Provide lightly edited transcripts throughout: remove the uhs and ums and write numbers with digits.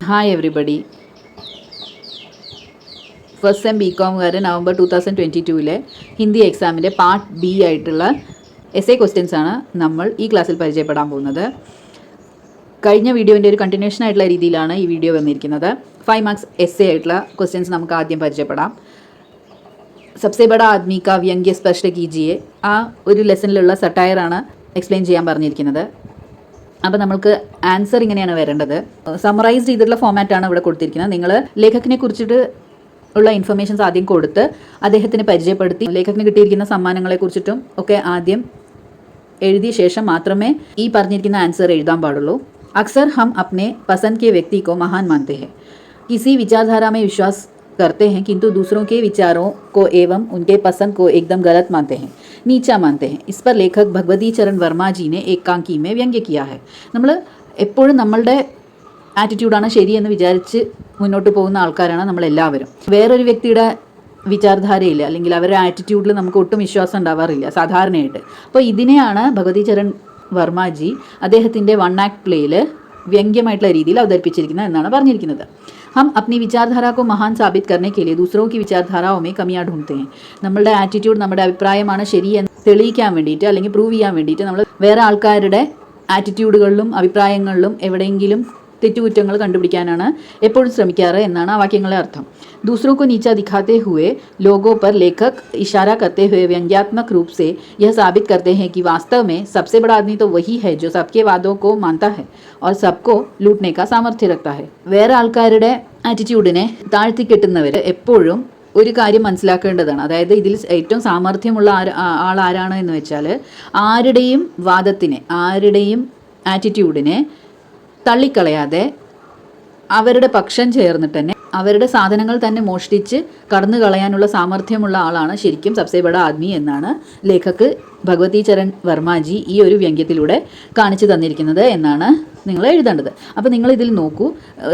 Hi everybody. First sem ബികോമുകാരൻ November 2022 Hindi എക്സാമിൻ്റെ part B ആയിട്ടുള്ള എസ് എ ക്വസ്റ്റ്യൻസ് ആണ് നമ്മൾ ഈ ക്ലാസ്സിൽ പരിചയപ്പെടാൻ പോകുന്നത്. കഴിഞ്ഞ വീഡിയോൻ്റെ ഒരു കണ്ടിന്യൂഷൻ ആയിട്ടുള്ള രീതിയിലാണ് ഈ വീഡിയോ വന്നിരിക്കുന്നത്. 5 മാർക്സ് എസ് എ ആയിട്ടുള്ള ക്വസ്റ്റ്യൻസ് നമുക്ക് ആദ്യം പരിചയപ്പെടാം. സബ്സെ ബഡ ആദ്മി കാ വ്യംഗ്യ സ്പർശ കീജിയെ, ആ ഒരു ലെസണിലുള്ള സട്ടയറാണ് എക്സ്പ്ലെയിൻ ചെയ്യാൻ പറഞ്ഞിരിക്കുന്നത്. അപ്പോൾ നമുക്ക് ആൻസർ ഇങ്ങനെയാണ് വരേണ്ടത്. സമ്മറൈസ് ചെയ്തിട്ടുള്ള ഫോമാറ്റാണ് ഇവിടെ കൊടുത്തിരിക്കുന്നത്. നിങ്ങൾ ലേഖകനെ കുറിച്ചിട്ട് ഉള്ള ഇൻഫർമേഷൻസ് ആദ്യം കൊടുത്ത് അദ്ദേഹത്തിന് പരിചയപ്പെടുത്തി ലേഖകന് കിട്ടിയിരിക്കുന്ന സമ്മാനങ്ങളെക്കുറിച്ചിട്ടും ഒക്കെ ആദ്യം എഴുതിയ ശേഷം മാത്രമേ ഈ പറഞ്ഞിരിക്കുന്ന ആൻസർ എഴുതാൻ പാടുള്ളൂ. അക്സർ ഹം അപ്നെ പസന്ദ് കെ വ്യക്തി को महान मानते हैं, किसी विचारधारा में विश्वास करते हैं किंतु दूसरों के विचारों को एवं उनके पसंद को एकदम गलत मानते हैं, नीचा मानते हैं. इस पर लेखक भगवती चरण वर्मा जी ने एकांकी में व्यंग्य किया है. നമ്മൾ എപ്പോഴും നമ്മളുടെ ആറ്റിറ്റ്യൂഡാണ് ശരിയെന്ന് വിചാരിച്ച് മുന്നോട്ട് പോകുന്ന ആൾക്കാരാണ് നമ്മളെല്ലാവരും. വേറൊരു വ്യക്തിയുടെ വിചാരധാരയിൽ അല്ലെങ്കിൽ അവരുടെ ആറ്റിറ്റ്യൂഡിൽ നമുക്ക് ഒട്ടും വിശ്വാസം ഉണ്ടാവാറില്ല സാധാരണയായിട്ട്. അപ്പോൾ ഇതിനെയാണ് ഭഗവതി ചരൺ വർമാജി അദ്ദേഹത്തിൻ്റെ വൺ ആക്ട് പ്ലേയിൽ വ്യംഗ്യമായിട്ടുള്ള രീതിയിൽ അവതരിപ്പിച്ചിരിക്കുന്നത് എന്നാണ് പറഞ്ഞിരിക്കുന്നത്. हम अपनी विचारधारा को महान साबित करने के लिए दूसरों की विचारधाराओं में कमियां ढूंढते हैं. നമ്മളുടെ ആറ്റിറ്റ്യൂഡ് നമ്മുടെ അഭിപ്രായമാണ് ശരിയെന്ന് തെളിയിക്കാൻ വേണ്ടിയിട്ട് അല്ലെങ്കിൽ പ്രൂവ് ചെയ്യാൻ വേണ്ടിയിട്ട് നമ്മൾ വേറെ ആൾക്കാരുടെ ആറ്റിറ്റ്യൂഡുകളിലും അഭിപ്രായങ്ങളിലും എവിടെയെങ്കിലും തെറ്റുകുറ്റങ്ങൾ കണ്ടുപിടിക്കാനാണ് എപ്പോഴും ശ്രമിക്കാറ് എന്നാണ് ആ വാക്യങ്ങളുടെ അർത്ഥം. दूसरों को नीचा दिखाते हुए लोगों पर लेखक इशारा करते हुए व्यंग्यात्मक रूप से यह साबित करते हैं कि वास्तव में सबसे बड़ा आदमी तो वही है जो सबके वादों को मानता है और सबको लूटने का सामर्थ्य रखता है. വേറെ ആൾക്കാരുടെ ആറ്റിറ്റ്യൂഡിനെ താഴ്ത്തിക്കെട്ടുന്നവർ എപ്പോഴും ഒരു കാര്യം മനസ്സിലാക്കേണ്ടതാണ്. അതായത് ഇതിൽ ഏറ്റവും സാമർഥ്യമുള്ള ആൾ ആരാണ് എന്ന് വെച്ചാൽ ആരുടെയും വാദത്തിനെ ആരുടെയും ആറ്റിറ്റ്യൂഡിനെ തള്ളിക്കളയാതെ അവരുടെ പക്ഷം ചേർന്നിട്ട് തന്നെ അവരുടെ സാധനങ്ങൾ തന്നെ മോഷ്ടിച്ച് കടന്നു കളയാനുള്ള സാമർഥ്യമുള്ള ആളാണ് ശരിക്കും സബ്സെ ബഡ ആദ്മി എന്നാണ് ലേഖക് ഭഗവതി ചരൺ വർമാജി ഈ ഒരു വ്യംഗ്യത്തിലൂടെ കാണിച്ചു തന്നിരിക്കുന്നത് എന്നാണ് നിങ്ങൾ എഴുതേണ്ടത്. അപ്പോൾ നിങ്ങൾ ഇതിൽ നോക്കൂ,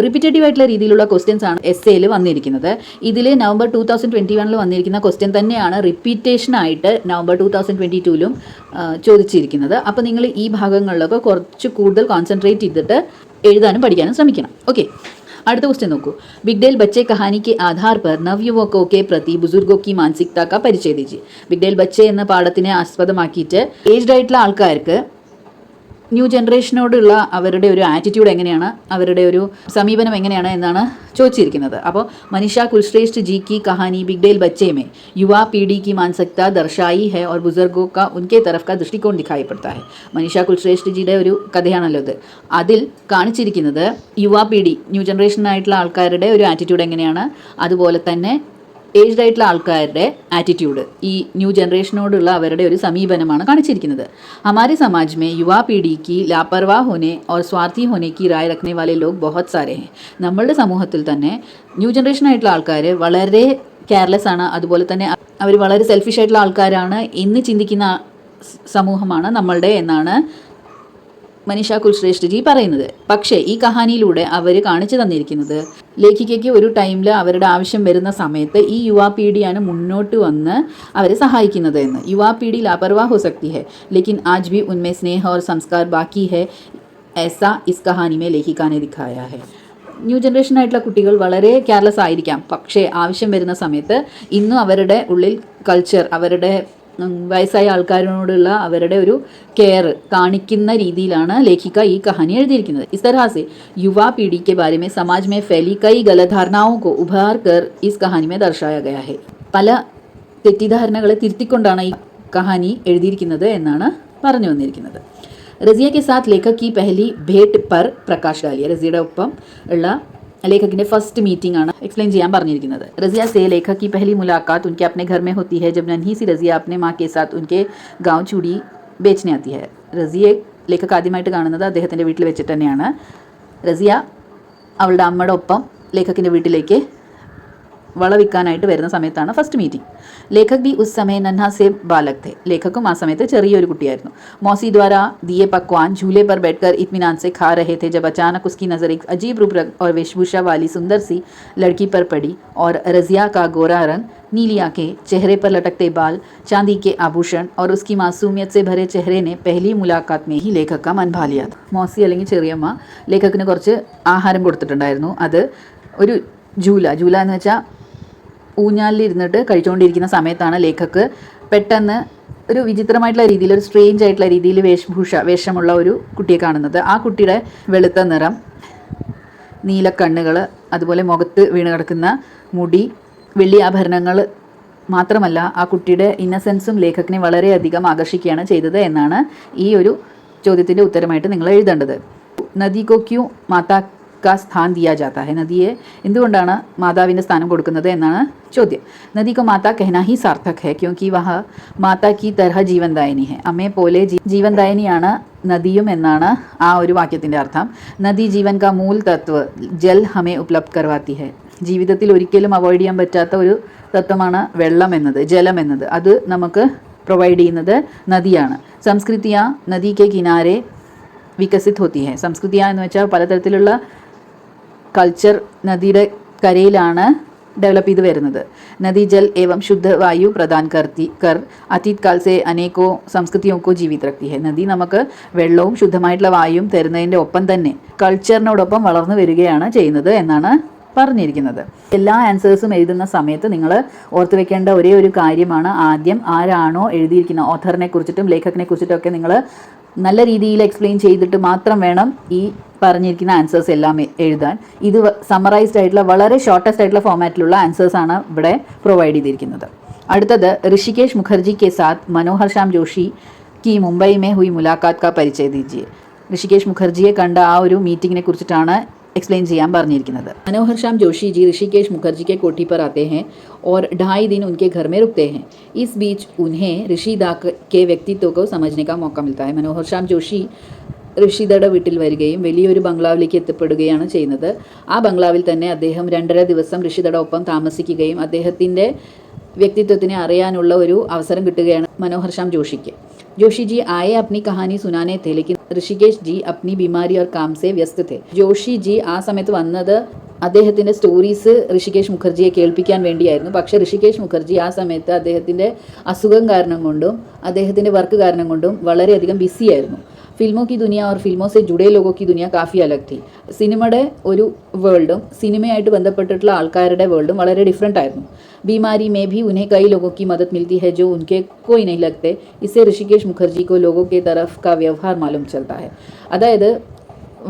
റിപ്പീറ്റേറ്റീവ് ആയിട്ടുള്ള രീതിയിലുള്ള ക്വസ്റ്റ്യൻസ് ആണ് എസ് എയിൽ വന്നിരിക്കുന്നത്. ഇതിൽ നവംബർ 2021 വന്നിരിക്കുന്ന ക്വസ്റ്റ്യൻ തന്നെയാണ് റിപ്പീറ്റേഷനായിട്ട് നവംബർ 2022 ചോദിച്ചിരിക്കുന്നത്. അപ്പോൾ നിങ്ങൾ ഈ ഭാഗങ്ങളിലൊക്കെ കുറച്ച് കൂടുതൽ കോൺസെൻട്രേറ്റ് ചെയ്തിട്ട് എഴുതാനും പഠിക്കാനും ശ്രമിക്കണം. ഓക്കെ, അടുത്ത ക്വസ്റ്റ്യൻ നോക്കൂ. बिगडेल बच्चे कहानी के आधार पर नवयुवकों के प्रति बुजुर्गों की मानसिकता का परिचय दीजिए. बिगडेल बच्चे എന്ന പാഠത്തിനെ ആസ്പദമാക്കിയിട്ട് ഏജ്ഡ് ആയിട്ടുള്ള ആൾക്കാർക്ക് ന്യൂ ജനറേഷനോടുള്ള അവരുടെ ഒരു ആറ്റിറ്റ്യൂഡ് എങ്ങനെയാണ്, അവരുടെ ഒരു സമീപനം എങ്ങനെയാണ് എന്നാണ് ചോദിച്ചിരിക്കുന്നത്. അപ്പോൾ മनीषा कुलश्रेष्ठ जी की कहानी बिगडेल बच्चे में युवा पीढ़ी की मानसिकता दर्शाई है और बुजुर्गों का उनके तरफ का दृष्टिकोण दिखाई पड़ता है. मनीषा कुलശ്രേഷ്ഠ ജിയുടെ ഒരു കഥയാണല്ലോ ഇത്. അതിൽ കാണിച്ചിരിക്കുന്നത് യുവാ പീഡി ന്യൂ ജനറേഷനായിട്ടുള്ള ആൾക്കാരുടെ ഒരു ആറ്റിറ്റ്യൂഡ് എങ്ങനെയാണ്, അതുപോലെ തന്നെ ഏജ്ഡ് ആയിട്ടുള്ള ആൾക്കാരുടെ ആറ്റിറ്റ്യൂഡ്, ഈ ന്യൂ ജനറേഷനോടുള്ള അവരുടെ ഒരു സമീപനമാണ് കാണിച്ചിരിക്കുന്നത്. हमारे समाज में युवा पीढ़ी की लापरवाह होने और स्वार्थी होने की राय रखने वाले लोग बहुत सारे हैं. നമ്മളുടെ സമൂഹത്തിൽ തന്നെ ന്യൂ ജനറേഷൻ ആയിട്ടുള്ള ആൾക്കാർ വളരെ കെയർലെസ് ആണ്, അതുപോലെ തന്നെ അവർ വളരെ സെൽഫിഷ് ആയിട്ടുള്ള ആൾക്കാരാണ് എന്ന് ചിന്തിക്കുന്ന സമൂഹമാണ് നമ്മളുടെ എന്നാണ് മനീഷ കുൽശ്രേഷ്ഠ ജി പറയുന്നത്. പക്ഷേ ഈ കഹാനിയിലൂടെ അവർ കാണിച്ചു തന്നിരിക്കുന്നത് ലേഖികയ്ക്ക് ഒരു ടൈമിൽ അവരുടെ ആവശ്യം വരുന്ന സമയത്ത് ഈ യുവാ പീഡിയാണ് മുന്നോട്ട് വന്ന് അവരെ സഹായിക്കുന്നത് എന്ന്. യുവാ പീഡി ലാപർവാഹ് ഹോ സക്തി ഹൈ ലേക്കിൻ ആജ് ഭി ഉൻമേ സ്നേഹ और സംസ്കാർ ബാക്കി ഹൈ ऐसा इस कहानी में लेखिका ने दिखाया है. ന്യൂ ജനറേഷനായിട്ടുള്ള കുട്ടികൾ വളരെ കെയർലെസ് ആയിരിക്കാം, പക്ഷേ ആവശ്യം വരുന്ന സമയത്ത് ഇന്നും അവരുടെ ഉള്ളിൽ കൾച്ചർ, അവരുടെ വയസ്സായ ആൾക്കാരോടുള്ള അവരുടെ ഒരു കെയർ കാണിക്കുന്ന രീതിയിലാണ് ലേഖിക ഈ കഹാനി എഴുതിയിരിക്കുന്നത്. इस तरह से युवा पीढ़ी के बारे में समाज में फैली कई गलत धारणाओं को उभार कर इस कहानी में दर्शाया गया है. പല തെറ്റിദ്ധാരണകളെ തിരുത്തിക്കൊണ്ടാണ് ഈ കഹാനി എഴുതിയിരിക്കുന്നത് എന്നാണ് പറഞ്ഞു വന്നിരിക്കുന്നത്. रज़िया के साथ लेखक की पहली भेंट पर प्रकाश डालिए. रज़िയുടെ ഒപ്പം ഉള്ള ലേഖകിൻ്റെ ഫസ്റ്റ് മീറ്റിംഗ് ആണ് एक्सप्लेन ചെയ്യാൻ പറഞ്ഞിരിക്കുന്നത്. रज़िया से लेखक की पहली मुलाकात उनके अपने घर में होती है जब नन्ही सी रज़िया अपने माँ के साथ उनके गाँव चूड़ी बेचने आती है. रज़िയെ ലേഖക് ആദ്യമായിട്ട് കാണുന്നത് അദ്ദേഹത്തിൻ്റെ വീട്ടിൽ വെച്ചിട്ട് തന്നെയാണ്. റസിയ അവളുടെ അമ്മയുടെ ഒപ്പം ലേഖകിൻ്റെ വീട്ടിലേക്ക് വളവിക്കാനായിട്ട് വരുന്ന സമയത്താണ് ഫസ്റ്റ് മീറ്റിംഗ്. ലേഖക് ബി ഉസ് സമയ നन्हा से बालक थे. ലേഖക്കും ആ സമയത്ത് ചെറിയൊരു കുട്ടിയായിരുന്നു. मौसी द्वारा दिए पकवान झूले पर बैठकर इत्मीनान से खा रहे थे जब अचानक उसकी नज़र एक अजीब रूप और वेशभूषा वाली सुंदर सी लड़की पर पड़ी और रजिया का गोरा रंग, नीली आंखें, चेहरे पर लटकते बाल, चांदी के आभूषण और उसकी मासूमियत से भरे चेहरे ने पहली मुलाकात में ही लेखक का मन भा लिया था. മോസി അല്ലെങ്കിൽ ചെറിയമ്മ ലേഖക്കിന് കുറച്ച് ആഹാരം കൊടുത്തിട്ടുണ്ടായിരുന്നു. അത് ഒരു ജൂല എന്ന് വെച്ചാൽ ഊഞ്ഞാലിരുന്നിട്ട് കഴിച്ചുകൊണ്ടിരിക്കുന്ന സമയത്താണ് ലേഖക്ക് പെട്ടെന്ന് ഒരു വിചിത്രമായിട്ടുള്ള രീതിയിൽ, ഒരു സ്ട്രേഞ്ച് ആയിട്ടുള്ള രീതിയിൽ വേഷമുള്ള ഒരു കുട്ടിയെ കാണുന്നത്. ആ കുട്ടിയുടെ വെളുത്ത നിറം, നീലക്കണ്ണുകൾ, അതുപോലെ മുഖത്ത് വീണ് കിടക്കുന്ന മുടി, വെള്ളി ആഭരണങ്ങൾ മാത്രമല്ല ആ കുട്ടിയുടെ ഇന്നസെൻസും ലേഖകനെ വളരെയധികം ആകർഷിക്കുകയാണ് ചെയ്തത് എന്നാണ് ഈ ഒരു ചോദ്യത്തിൻ്റെ ഉത്തരമായിട്ട് നിങ്ങൾ എഴുതേണ്ടത്. നദി കോ ക്യൂ മാതാ का स्थान दिया जाता है. നദിയെ എന്തുകൊണ്ടാണ് മാതാവിൻ്റെ സ്ഥാനം കൊടുക്കുന്നത് എന്നാണ് ചോദ്യം. നദി को माता कहना ही सार्थक है क्योंकि वह माता की तरह जीवनदायिनी है. അമ്മയെ പോലെ ജീവൻദായിനിയാണ് നദിയും എന്നാണ് ആ ഒരു വാക്യത്തിൻ്റെ അർത്ഥം. നദി ജീവൻ का मूल तत्व जल हमें उपलब्ध करवाती है. ജീവിതത്തിൽ ഒരിക്കലും അവോയ്ഡ് ചെയ്യാൻ പറ്റാത്ത ഒരു തത്വമാണ് വെള്ളം എന്നത്, ജലം എന്നത്. അത് നമുക്ക് പ്രൊവൈഡ് ചെയ്യുന്നത് നദിയാണ്. സംസ്കൃതിയ നദി കെ കിനാരെ വികസിത് ഹോത്തി ഹെ. സംസ്കൃതിയ എന്ന് വെച്ചാൽ പലതരത്തിലുള്ള കൾച്ചർ നദിയുടെ കരയിലാണ് डेवलप ചെയ്ത് വരുന്നത്. नदी जल एवं शुद्ध वायु प्रदान कर अतीत काल से अनेकों संस्कृतियों को जीवित रखती है. നദി നമുക്ക് വെള്ളവും ശുദ്ധമായിട്ടുള്ള വായുവും തരുന്നതിൻ്റെ ഒപ്പം തന്നെ കൾച്ചറിനോടൊപ്പം വളർന്നു വരികയാണ് ചെയ്യുന്നത് എന്നാണ് പറഞ്ഞിരിക്കുന്നത്. എല്ലാ ആൻസേഴ്സും എഴുതുന്ന സമയത്ത് നിങ്ങൾ ഓർത്ത് വെക്കേണ്ട ഒരേ ഒരു കാര്യമാണ്, ആദ്യം ആരാണോ എഴുതിയിരിക്കുന്ന ഓഥറിനെ കുറിച്ചിട്ടും ലേഖകനെ കുറിച്ചിട്ടും ഒക്കെ നിങ്ങൾ നല്ല രീതിയിൽ എക്സ്പ്ലെയിൻ ചെയ്തിട്ട് മാത്രം വേണം ഈ പറഞ്ഞിരിക്കുന്ന ആൻസേഴ്സ് എല്ലാം എഴുതാൻ. ഇത് സമ്മറൈസ്ഡ് ആയിട്ടുള്ള വളരെ ഷോർട്ടസ്റ്റ് ആയിട്ടുള്ള ഫോമാറ്റിലുള്ള ആൻസേഴ്സാണ് ഇവിടെ പ്രൊവൈഡ് ചെയ്തിരിക്കുന്നത്. അടുത്തത് ഋഷികേഷ് മുഖർജി കെ സാത്ത് മനോഹർ ശ്യാം ജോഷി കി മുംബൈ മേ ഹുയി മുലാഖാത്ത് കാ പരിചയ ദീജിയെ. ഋഷികേഷ് മുഖർജിയെ കണ്ട ആ ഒരു മീറ്റിങ്ങിനെ കുറിച്ചിട്ടാണ് एक्सप्लेन ചെയ്യാൻ പറഞ്ഞിരിക്കുന്നത്. मनोहर श्याम जोशी जी ऋषिकेश मुखर्जी के कोठी पर आते हैं और 2.5 दिन उनके घर में रुकते हैं. इस बीच उन्हें ऋषिदा के व्यक्तित्व को समझने का मौका मिलता है. मनोहर श्याम जोशी ഋഷിദയുടെ വീട്ടിൽ വരികയും വലിയൊരു ബംഗ്ലാവിലേക്ക് എത്തപ്പെടുകയാണ് ചെയ്യുന്നത്. ആ ബംഗ്ലാവിൽ തന്നെ അദ്ദേഹം 2.5 ദിവസം ഋഷിദയുടെ ഒപ്പം താമസിക്കുകയും അദ്ദേഹത്തിൻ്റെ വ്യക്തിത്വത്തിനെ അറിയാനുള്ള ഒരു അവസരം കിട്ടുകയാണ് മനോഹർ ശ്യാം ജോഷിക്ക്. जोशी जी आए अपनी कहानी सुनाने थे लेकिन ऋषिकेश जी अपनी बीमारी और काम से व्यस्त थे. ജോഷി ജി ആ സമയത്ത് വന്നത് അദ്ദേഹത്തിൻ്റെ സ്റ്റോറീസ് ഋഷികേഷ് മുഖർജിയെ കേൾപ്പിക്കാൻ വേണ്ടിയായിരുന്നു. പക്ഷേ ഋഷികേഷ് മുഖർജി ആ സമയത്ത് അദ്ദേഹത്തിൻ്റെ അസുഖം കാരണം കൊണ്ടും അദ്ദേഹത്തിൻ്റെ വർക്ക് കാരണം കൊണ്ടും വളരെയധികം ബിസിയായിരുന്നു. ഫിൽമോ കി ദുനിയ और फिल्मों से जुड़े लोगों की दुनिया काफ़ी अलग थी. സിനിമയുടെ ഒരു വേൾഡും സിനിമയായിട്ട് ബന്ധപ്പെട്ടിട്ടുള്ള ആൾക്കാരുടെ വേൾഡും വളരെ ഡിഫറെൻ്റ് ആയിരുന്നു. बीमारी में भी उन्हें कई लोगों की मदद मिलती है जो उनके कोई नहीं लगते. इससे ऋषिकेश मुखर्जी को लोगों के तरफ का व्यवहार मालूम चलता है. അതായത്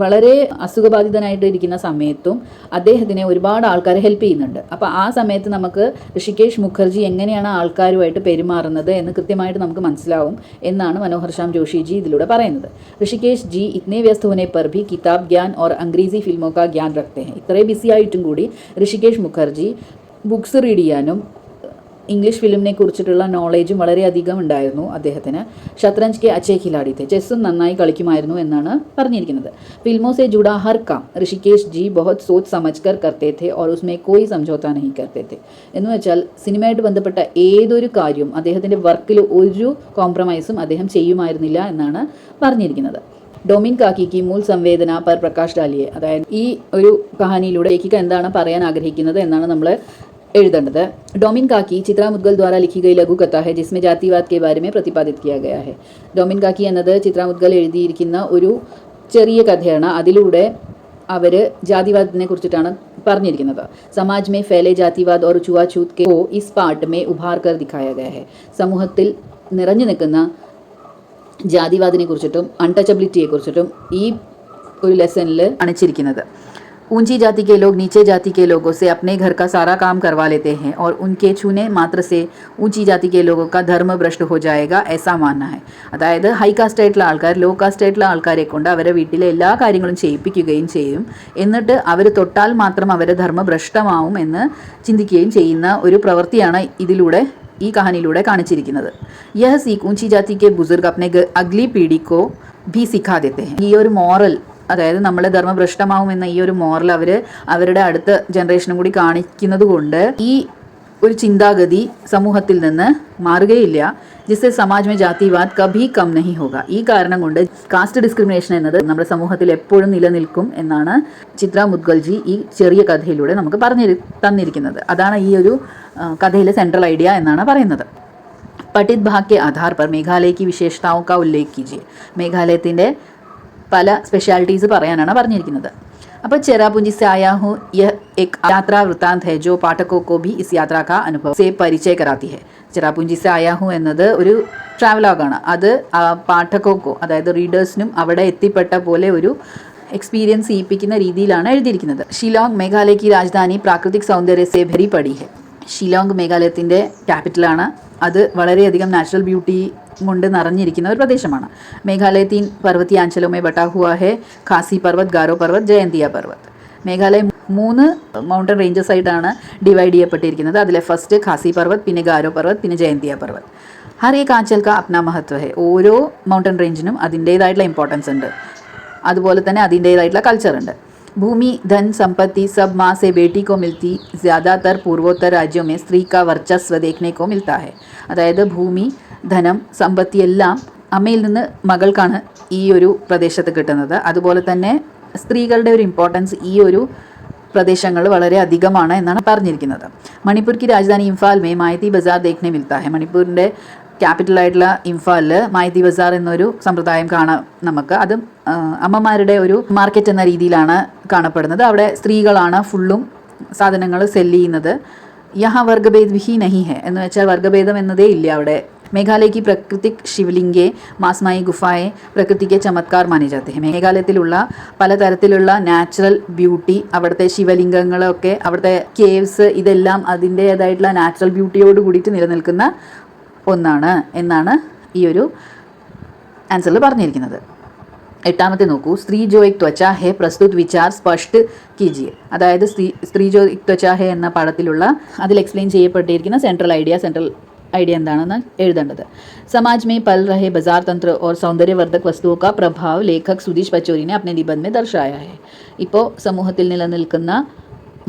വളരെ അസുഖബാധിതനായിട്ട് ഇരിക്കുന്ന സമയത്തും അദ്ദേഹത്തിനെ ഒരുപാട് ആൾക്കാർ ഹെൽപ്പ് ചെയ്യുന്നുണ്ട്. അപ്പോൾ ആ സമയത്ത് നമുക്ക് ഋഷികേഷ് മുഖർജി എങ്ങനെയാണ് ആൾക്കാരുമായിട്ട് പെരുമാറുന്നത് എന്ന് കൃത്യമായിട്ട് നമുക്ക് മനസ്സിലാവും എന്നാണ് മനോഹർ ശ്യാം ജോഷി ജി ഇതിലൂടെ പറയുന്നത്. ഋഷികേഷ് ജി ഇത്തനെ വ്യസ്ത होने पर भी किताब ज्ञान और अंग्रेजी फिल्मों का ज्ञान रखते हैं. ഇത്രയും ബിസി ആയിട്ടും കൂടി ഋഷികേഷ് മുഖർജി ബുക്സ് റീഡ് ചെയ്യാനും ഇംഗ്ലീഷ് ഫിലിമിനെ കുറിച്ചിട്ടുള്ള നോളേജും വളരെയധികം ഉണ്ടായിരുന്നു അദ്ദേഹത്തിന്. ഷത്രഞ്ച് കെ അച്ചേ ഖിലാഡി थे. ചെസ്സും നന്നായി കളിക്കുമായിരുന്നു എന്നാണ് പറഞ്ഞിരിക്കുന്നത്. ഫിൽമോ സെ ജുഡാ ഹർ കാം ഋഷികേഷ് ജി बहुत सोच समझ कर करते थे और उसमें कोई समझौता नहीं करते थे. എന്ന് വെച്ചാൽ സിനിമയായിട്ട് ബന്ധപ്പെട്ട ഏതൊരു കാര്യവും അദ്ദേഹത്തിൻ്റെ വർക്കിൽ ഒരു കോംപ്രമൈസും അദ്ദേഹം ചെയ്യുമായിരുന്നില്ല എന്നാണ് പറഞ്ഞിരിക്കുന്നത്. ഡൊമിൻ കാക്കിക്ക് മൂൽ സംവേദന പർ പ്രകാശ് ഡാലിയെ. അതായത് ഈ ഒരു കഹാനിയിലൂടെ ലേഖിക എന്താണ് പറയാൻ ആഗ്രഹിക്കുന്നത് എന്നാണ് നമ്മൾ എഴുതേണ്ടത്. ഡൊമിൻ കാക്കി ചിത്ര മുദ്ഗൽ ദ്വാര ലിഖി ഗई ലഘു കഥ है जिसमें जातिवाद के बारे में प्रतिपादित किया गया है. ഡൊമിൻ കാക്കി എന്നത് ചിത്ര മുദ്ഗൽ എഴുതിയിരിക്കുന്ന ഒരു ചെറിയ കഥയാണ്. അതിലൂടെ അവർ ജാതിവാദത്തിനെ കുറിച്ചിട്ടാണ് പറഞ്ഞിരിക്കുന്നത്. സമാജ് മേ ഫൈലെ ജാതിവാദ് और छुआछूत के को इस पार्ट में उभार कर दिखाया गया है. സമൂഹത്തിൽ നിറഞ്ഞു നിൽക്കുന്ന ജാതിവാദിനെ കുറിച്ചിട്ടും അൺടച്ചബിലിറ്റിയെ കുറിച്ചിട്ടും ഈ ഒരു ലെസണിൽ കാണിച്ചിരിക്കുന്നത്. ऊंची जाति के लोग नीचे जाति के लोगों से अपने घर का सारा काम करवा लेते हैं और उनके छूने मात्र से ऊंची जाति के लोगों का धर्म भ्रष्ट हो जाएगा ऐसा मानना है. അതായത് ഹൈ കാസ്റ്റ് ആയിട്ടുള്ള ആൾക്കാർ ലോ കാസ്റ്റ് ആയിട്ടുള്ള ആൾക്കാരെ കൊണ്ട് അവരെ വീട്ടിലെ എല്ലാ കാര്യങ്ങളും ചെയ്യിപ്പിക്കുകയും ചെയ്യും. എന്നിട്ട് അവർ തൊട്ടാൽ മാത്രം അവരുടെ ധർമ്മഭ്രഷ്ടമാവും എന്ന് ചിന്തിക്കുകയും ചെയ്യുന്ന ഒരു പ്രവൃത്തിയാണ് ഇതിലൂടെ ഈ കഹാനിയിലൂടെ കാണിച്ചിരിക്കുന്നത്. യഹ് സീഖ് ഊഞ്ചി ജാതി കെ ബുസുർഗ് അപ്നെ അഗ്ലി പീढ़ी को भी सिखा देते हैं. ഈ ഒരു മോറൽ അതായത് നമ്മളെ ധർമ്മഭ്രഷ്ടമാവും എന്ന ഈ ഒരു മോറൽ അവരുടെ അടുത്ത ജനറേഷനും കൂടി കാണിക്കുന്നത് കൊണ്ട് ഈ ഒരു ചിന്താഗതി സമൂഹത്തിൽ നിന്ന് മാറുകയില്ല. ജിസ്സെ സമാജ് മേ ജാതിവാദ് കഭി കം നഹി ഹോഗ. ഈ കാരണം കൊണ്ട് കാസ്റ്റ് ഡിസ്ക്രിമിനേഷൻ എന്നത് നമ്മുടെ സമൂഹത്തിൽ എപ്പോഴും നിലനിൽക്കും എന്നാണ് ചിത്ര മുദ്ഗൽജി ഈ ചെറിയ കഥയിലൂടെ നമുക്ക് തന്നിരിക്കുന്നത്. അതാണ് ഈ ഒരു കഥയിലെ സെൻട്രൽ ഐഡിയ എന്നാണ് പറയുന്നത്. പഠിത് ഭാഗ് के आधार पर मेघालय की विशेषताओं का उल्लेख कीजिए. മേഘാലയത്തിൻ്റെ പല സ്പെഷ്യാലിറ്റീസ് പറയാനാണ് പറഞ്ഞിരിക്കുന്നത്. അപ്പോൾ चेरापूंजी से आया हूँ यह एक यात्रा वृत्तांत है जो पाठकों को भी इस यात्रा का अनुभव से परिचय कराती है. ചെറാപൂഞ്ചി से आया हूँ എന്നത് ഒരു ട്രാവലോഗാണ്. അത് പാഠകോക്കോ അതായത് റീഡേഴ്സിനും അവിടെ എത്തിപ്പെട്ട പോലെ ഒരു എക്സ്പീരിയൻസ് ചെയ്യിപ്പിക്കുന്ന രീതിയിലാണ് എഴുതിയിരിക്കുന്നത്. ഷിലോങ് മേഘാലയ की राजधानी प्राकृतिक सौंदर्य से भरी पड़ी है. ഷിലോങ് മേഘാലയത്തിൻ്റെ ക്യാപിറ്റലാണ്. അത് വളരെയധികം നാച്ചുറൽ ബ്യൂട്ടി കൊണ്ട് നിറഞ്ഞിരിക്കുന്ന ഒരു പ്രദേശമാണ്. മേഘാലയ 3 पर्वतीय अंचलों में बटा हुआ है. ഖാസി പർവ്വത്, ഗാരോ പർവ്വത്, ജയന്തിയ പർവ്വത്. മേഘാലയ 3 മൗണ്ടൻ റേഞ്ചസ് ആയിട്ടാണ് ഡിവൈഡ് ചെയ്യപ്പെട്ടിരിക്കുന്നത്. അതിലെ ഫസ്റ്റ് ഖാസി പർവ്വത്, പിന്നെ ഗാരോ പർവ്വത്, പിന്നെ ജയന്തിയ പർവ്വത്. ഹർ ഏക് ആഞ്ചൽ കാ അപ്നാ മഹത്വ ഹെ. ഓരോ മൗണ്ടൻ റേഞ്ചിനും അതിൻ്റേതായിട്ടുള്ള ഇമ്പോർട്ടൻസ് ഉണ്ട്. അതുപോലെ തന്നെ അതിൻ്റേതായിട്ടുള്ള കൾച്ചർ ഉണ്ട്. भूमि, धन, संपत्ति सब माँ से बेटी को मिलती. ज़्यादातर पूर्वोत्तर राज्यों में स्त्री का वर्चस्व देखने को मिलता है. അതായത് ഭൂമി, ധനം, സമ്പത്തി എല്ലാം അമ്മയിൽ നിന്ന് മകൾക്കാണ് ഈ ഒരു പ്രദേശത്ത് കിട്ടുന്നത്. അതുപോലെ തന്നെ സ്ത്രീകളുടെ ഒരു ഇമ്പോർട്ടൻസ് ഈ ഒരു പ്രദേശങ്ങൾ വളരെ അധികമാണ് എന്നാണ് പറഞ്ഞിരിക്കുന്നത്. മണിപ്പൂർ की राजधानी इम्फाल में माइती बाज़ार देखने मिलता है. മണിപ്പൂരിൻ്റെ ക്യാപിറ്റലായിട്ടുള്ള ഇംഫാലിൽ മായ്തി ബസാർ എന്നൊരു സമ്പ്രദായം കാണാം നമുക്ക്. അതും അമ്മമാരുടെ ഒരു മാർക്കറ്റ് എന്ന രീതിയിലാണ് കാണപ്പെടുന്നത്. അവിടെ സ്ത്രീകളാണ് ഫുള്ളും സാധനങ്ങൾ സെല്ല് ചെയ്യുന്നത്. യഹാ വർഗഭേദ് വിഹി നഹി ഹെ എന്ന് വെച്ചാൽ വർഗഭേദം എന്നതേ ഇല്ല അവിടെ. മേഘാലയ की प्राकृतिक शिवलिंगे, മാസ്മായി ഗുഫായെ പ്രകൃതി के चमत्कार माने जाते हैं. മേഘാലയത്തിലുള്ള പലതരത്തിലുള്ള നാച്ചുറൽ ബ്യൂട്ടി, അവിടുത്തെ ശിവലിംഗങ്ങളൊക്കെ, അവിടുത്തെ കേവ്സ്, ഇതെല്ലാം അതിൻ്റേതായിട്ടുള്ള നാച്ചുറൽ ബ്യൂട്ടിയോട് കൂടിയിട്ട് നിലനിൽക്കുന്ന ഒന്നാണ് എന്നാണ് ഈ ഒരു ആൻസറിൽ പറഞ്ഞിരിക്കുന്നത്. 8ാമത്തെ നോക്കൂ. സ്ത്രീ ജോ എക് ത്വച ഹെ പ്രസ്തുത് വിചാർ സ്പഷ്ട് കീജിയെ. അതായത് സ്ത്രീ ജോ എക് ത്വച ഹെ എന്ന പാഠത്തിലുള്ള അതിൽ എക്സ്പ്ലെയിൻ ചെയ്യപ്പെട്ടിരിക്കുന്ന സെൻട്രൽ ഐഡിയ എന്താണെന്ന് എഴുതേണ്ടത്. സമാജ് में पल रहे बाजार तंत्र और सौंदर्यवर्धक वस्तुओं का प्रभाव लेखक सुधीश पचौरी ने अपने निबंध में दर्शाया है. ഇപ്പോൾ സമൂഹത്തിൽ നിലനിൽക്കുന്ന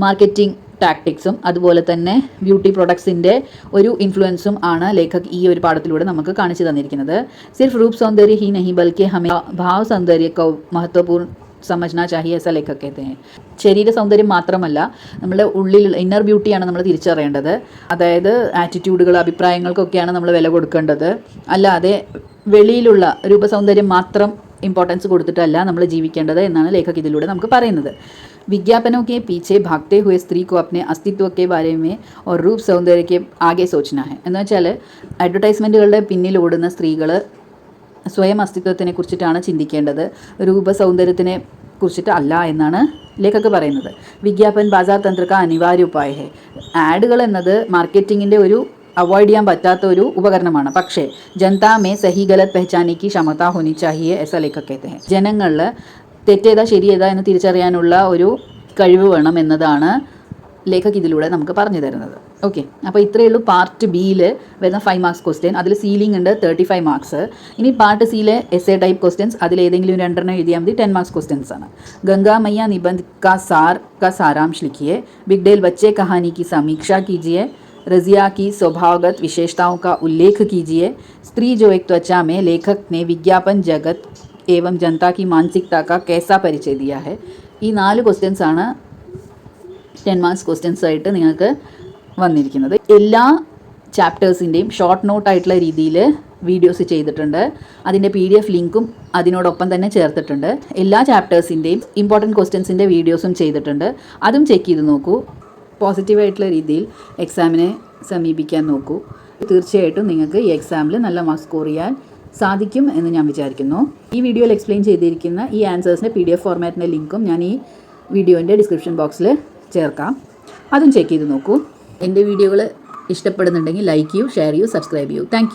മാർക്കറ്റിംഗ് ടാക്ടിക്സും അതുപോലെ തന്നെ ബ്യൂട്ടി പ്രൊഡക്ട്സിൻ്റെ ഒരു ഇൻഫ്ലുവൻസും ആണ് ലേഖക് ഈ ഒരു പാഠത്തിലൂടെ നമുക്ക് കാണിച്ചു തന്നിരിക്കുന്നത്. സിർഫ് റൂപ് സൗന്ദര്യ ഹി നഹി ബൽക്കി ഹമേ ഭാവ സൗന്ദര്യ കോ മഹത്വപൂർണ്ണ സമജ്ന ചാഹിയെ ऐसा ലേഖക് कहते हैं. ശരീര സൗന്ദര്യം മാത്രമല്ല, നമ്മുടെ ഉള്ളിലുള്ള ഇന്നർ ബ്യൂട്ടിയാണ് നമ്മൾ തിരിച്ചറിയേണ്ടത്. അതായത് ആറ്റിറ്റ്യൂഡുകൾ, അഭിപ്രായങ്ങൾക്കൊക്കെയാണ് നമ്മൾ വില കൊടുക്കേണ്ടത്. അല്ലാതെ വെളിയിലുള്ള രൂപസൗന്ദര്യം മാത്രം ഇമ്പോർട്ടൻസ് കൊടുത്തിട്ടല്ല നമ്മൾ ജീവിക്കേണ്ടത് എന്നാണ് ലേഖക് ഇതിലൂടെ നമുക്ക് പറയുന്നത്. विज्ञापनों के पीछे भागते हुए स्त्री को अपने अस्तित्व के बारे में और रूप सौंदर्य के आगे सोचना है. എന്ന് വെച്ചാൽ അഡ്വർടൈസ്മെൻറ്റുകളുടെ പിന്നിൽ ഓടുന്ന സ്ത്രീകൾ സ്വയം അസ്തിത്വത്തിനെ കുറിച്ചിട്ടാണ് ചിന്തിക്കേണ്ടത്, രൂപസൗന്ദര്യത്തിനെ കുറിച്ചിട്ട് അല്ല എന്നാണ് ലേഖക് പറയുന്നത്. വിജ്ഞാപൻ ബാസാർ തന്ത്രക അനിവാര്യ ഉപായ ഹെ. ആഡുകൾ എന്നത് മാർക്കറ്റിങ്ങിൻ്റെ ഒരു അവോയ്ഡ് ചെയ്യാൻ പറ്റാത്ത ഒരു ഉപകരണമാണ്. പക്ഷേ ജനതാ മേ സഹി ഗലത് പെഹ്ചാനിക്ക് ക്ഷമത ഹോനി ചാഹിയെ ऐसा ലേഖക് कहते हैं. ജനങ്ങളിൽ തെറ്റേതാ ശരിയേതാ എന്ന് തിരിച്ചറിയാനുള്ള ഒരു കഴിവ് വേണം എന്നതാണ് ലേഖക് ഇതിലൂടെ നമുക്ക് പറഞ്ഞു തരുന്നത്. ഓക്കെ, അപ്പോൾ ഇത്രയേ ഉള്ളൂ പാർട്ട് ബിയിൽ വരുന്ന 5 മാർക്സ് ക്വസ്റ്റ്യൻ. അതിൽ സീലിംഗ് ഉണ്ട് 35 മാർക്സ്. ഇനി പാർട്ട് സിയിലെ എസ് എ ടൈപ്പ് ക്വസ്റ്റ്യൻസ്, അതിലേതെങ്കിലും 2 എഴുതിയാൽ മതി. 10 മാർക്സ് ക്വസ്റ്റ്യൻസ് ആണ്. ഗംഗാ मैया निबंध का सारांश लिखिए. बिग डेल बच्चे कहानी की समीक्षा कीजिए. रजिया की स्वभावगत विशेषताओं का उल्लेख कीजिए. स्त्री जो एक त्वचा में लेखक ने विज्ञापन जगत एवं जनता की मानसिकता का कैसा परिचय दिया है. ഈ 4 ക്വസ്റ്റ്യൻസ് ആണ് 10 മാർക്സ് ക്വസ്റ്റ്യൻസ് ആയിട്ട് നിങ്ങൾക്ക് വന്നിരിക്കുന്നത്. എല്ലാ ചാപ്റ്റേഴ്സിൻ്റെയും ഷോർട്ട് നോട്ടായിട്ടുള്ള രീതിയിൽ വീഡിയോസ് ചെയ്തിട്ടുണ്ട്. അതിൻ്റെ PDF ലിങ്കും അതിനോടൊപ്പം തന്നെ ചേർത്തിട്ടുണ്ട്. എല്ലാ ചാപ്റ്റേഴ്സിൻ്റെയും ഇമ്പോർട്ടൻറ്റ് ക്വസ്റ്റ്യൻസിൻ്റെ വീഡിയോസും ചെയ്തിട്ടുണ്ട്. അതും ചെക്ക് ചെയ്ത് നോക്കൂ. പോസിറ്റീവായിട്ടുള്ള രീതിയിൽ എക്സാമിനെ സമീപിക്കാൻ നോക്കൂ. തീർച്ചയായിട്ടും നിങ്ങൾക്ക് ഈ എക്സാമിൽ നല്ല മാർക്ക് സ്കോർ ചെയ്യാൻ സാധിക്കും എന്ന് ഞാൻ വിചാരിക്കുന്നു. ഈ വീഡിയോയിൽ എക്സ്പ്ലെയിൻ ചെയ്തിരിക്കുന്ന ഈ ആൻസേഴ്സിൻ്റെ PDF ഫോർമാറ്റിൻ്റെ ലിങ്കും ഞാൻ ഈ വീഡിയോൻ്റെ ഡിസ്ക്രിപ്ഷൻ ബോക്സിൽ ചേർക്കാം. അതും ചെക്ക് ചെയ്ത് നോക്കൂ. എൻ്റെ വീഡിയോകൾ ഇഷ്ടപ്പെടുന്നുണ്ടെങ്കിൽ ലൈക്ക് ചെയ്യൂ, ഷെയർ ചെയ്യൂ, സബ്സ്ക്രൈബ് ചെയ്യൂ. താങ്ക്